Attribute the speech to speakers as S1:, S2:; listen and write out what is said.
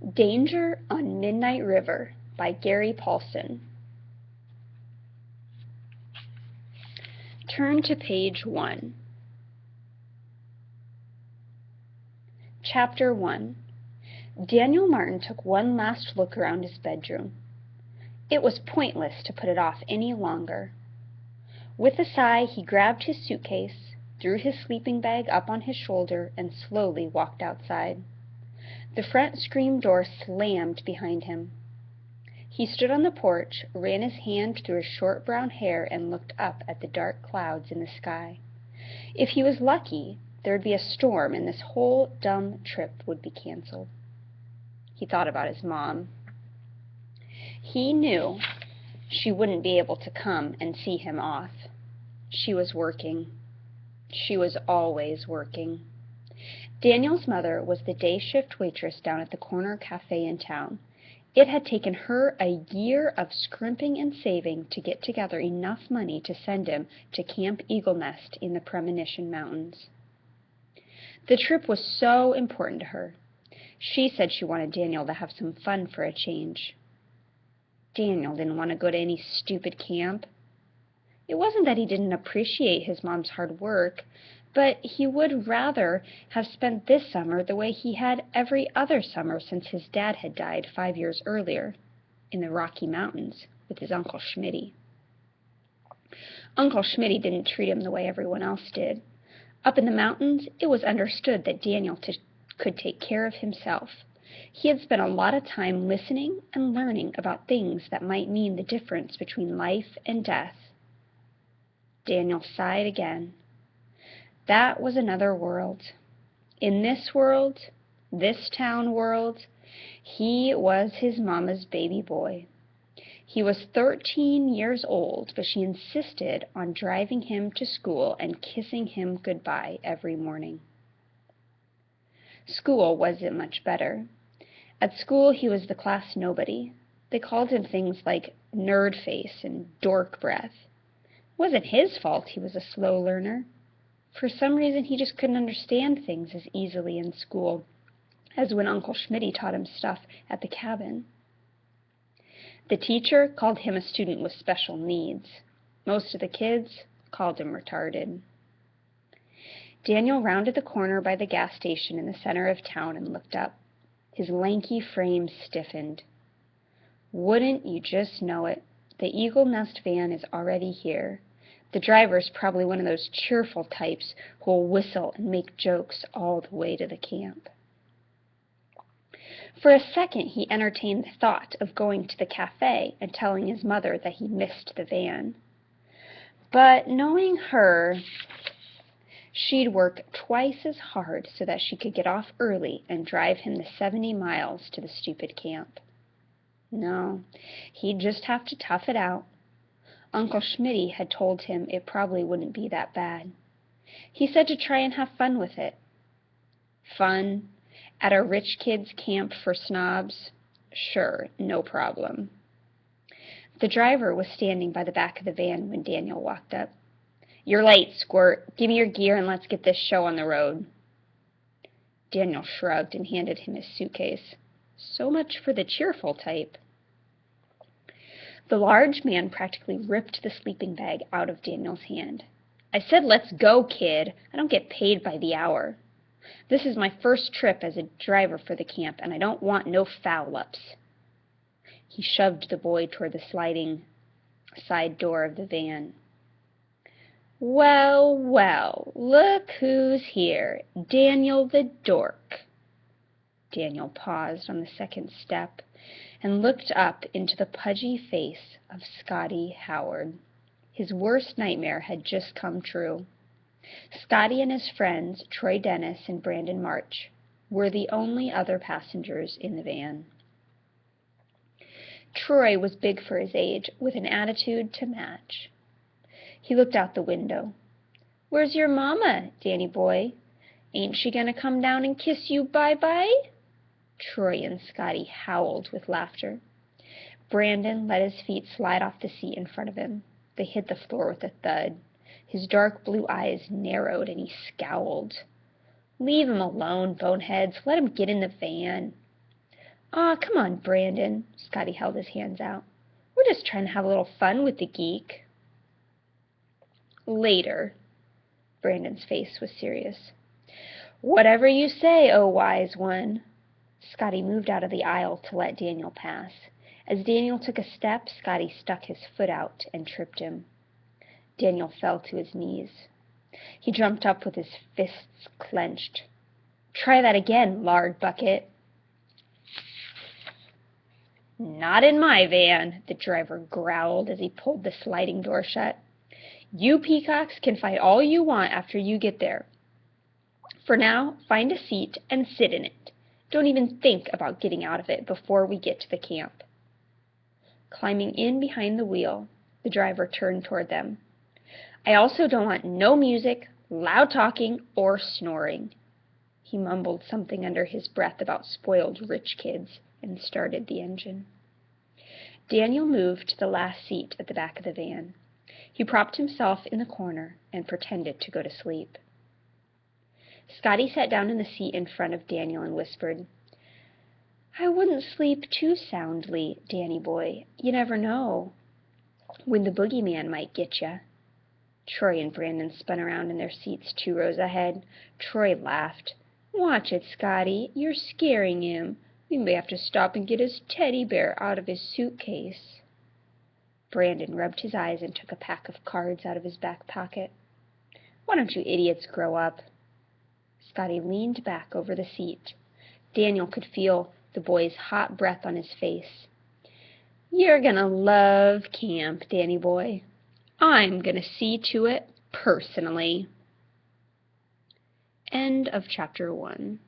S1: Danger on Midnight River by Gary Paulsen. Turn to page 1. Chapter 1. Daniel Martin took one last look around his bedroom. It was pointless to put it off any longer. With a sigh, he grabbed his suitcase, threw his sleeping bag up on his shoulder, and slowly walked outside. The front screen door slammed behind him. He stood on the porch, ran his hand through his short brown hair, and looked up at the dark clouds in the sky. If he was lucky, there would be a storm and this whole dumb trip would be canceled. He thought about his mom. He knew she wouldn't be able to come and see him off. She was working. She was always working. Daniel's mother was the day shift waitress down at the corner cafe in town. It had taken her a year of scrimping and saving to get together enough money to send him to Camp Eagle Nest in the Premonition Mountains. The trip was so important to her. She said she wanted Daniel to have some fun for a change. Daniel didn't want to go to any stupid camp. It wasn't that he didn't appreciate his mom's hard work, but he would rather have spent this summer the way he had every other summer since his dad had died 5 years earlier, in the Rocky Mountains with his Uncle Schmitty. Uncle Schmitty didn't treat him the way everyone else did. Up in the mountains, it was understood that Daniel could take care of himself. He had spent a lot of time listening and learning about things that might mean the difference between life and death. Daniel sighed again. That was another world. In this world, this town world, he was his mama's baby boy. He was 13 years old, but she insisted on driving him to school and kissing him goodbye every morning. School wasn't much better. At school, he was the class nobody. They called him things like nerd face and dork breath. It wasn't his fault he was a slow learner. For some reason, he just couldn't understand things as easily in school as when Uncle Schmitty taught him stuff at the cabin. The teacher called him a student with special needs. Most of the kids called him retarded. Daniel rounded the corner by the gas station in the center of town and looked up. His lanky frame stiffened. Wouldn't you just know it? The Eagle Nest van is already here. The driver's probably one of those cheerful types who will whistle and make jokes all the way to the camp. For a second, he entertained the thought of going to the cafe and telling his mother that he missed the van. But knowing her, she'd work twice as hard so that she could get off early and drive him the 70 miles to the stupid camp. No, he'd just have to tough it out. Uncle Schmitty had told him it probably wouldn't be that bad. He said to try and have fun with it. Fun? At a rich kid's camp for snobs? Sure, no problem. The driver was standing by the back of the van when Daniel walked up. "You're late, Squirt. Give me your gear and let's get this show on the road." Daniel shrugged and handed him his suitcase. So much for the cheerful type. The large man practically ripped the sleeping bag out of Daniel's hand. "I said let's go, kid. I don't get paid by the hour. This is my first trip as a driver for the camp, and I don't want no foul-ups." He shoved the boy toward the sliding side door of the van. "Well, well, look who's here. Daniel the dork." Daniel paused on the second step and looked up into the pudgy face of Scotty Howard. His worst nightmare had just come true. Scotty and his friends, Troy Dennis and Brandon March, were the only other passengers in the van. Troy was big for his age, with an attitude to match. He looked out the window. "Where's your mama, Danny boy? Ain't she gonna come down and kiss you bye-bye?" Troy and Scotty howled with laughter. Brandon let his feet slide off the seat in front of him. They hit the floor with a thud. His dark blue eyes narrowed and he scowled. "Leave him alone, boneheads. Let him get in the van." Aw, come on, Brandon. Scotty held his hands out. We're just trying to have a little fun with the geek. Later. Brandon's face was serious. Whatever you say, oh wise one. Scotty moved out of the aisle to let Daniel pass. As Daniel took a step, Scotty stuck his foot out and tripped him. Daniel fell to his knees. He jumped up with his fists clenched. Try that again, lard bucket. Not in my van, the driver growled as he pulled the sliding door shut. You peacocks can fight all you want after you get there. For now, find a seat and sit in it. Don't even think about getting out of it before we get to the camp. Climbing in behind the wheel, the driver turned toward them. I also don't want no music, loud talking, or snoring. He mumbled something under his breath about spoiled rich kids and started the engine. Daniel moved to the last seat at the back of the van. He propped himself in the corner and pretended to go to sleep. Scotty sat down in the seat in front of Daniel and whispered, I wouldn't sleep too soundly, Danny boy. You never know when the boogeyman might get ya. Troy and Brandon spun around in their seats 2 rows ahead. Troy laughed. Watch it, Scotty. You're scaring him. We may have to stop and get his teddy bear out of his suitcase. Brandon rubbed his eyes and took a pack of cards out of his back pocket. Why don't you idiots grow up? Scotty leaned back over the seat. Daniel could feel the boy's hot breath on his face. You're gonna love camp, Danny boy. I'm gonna see to it personally. End of chapter 1.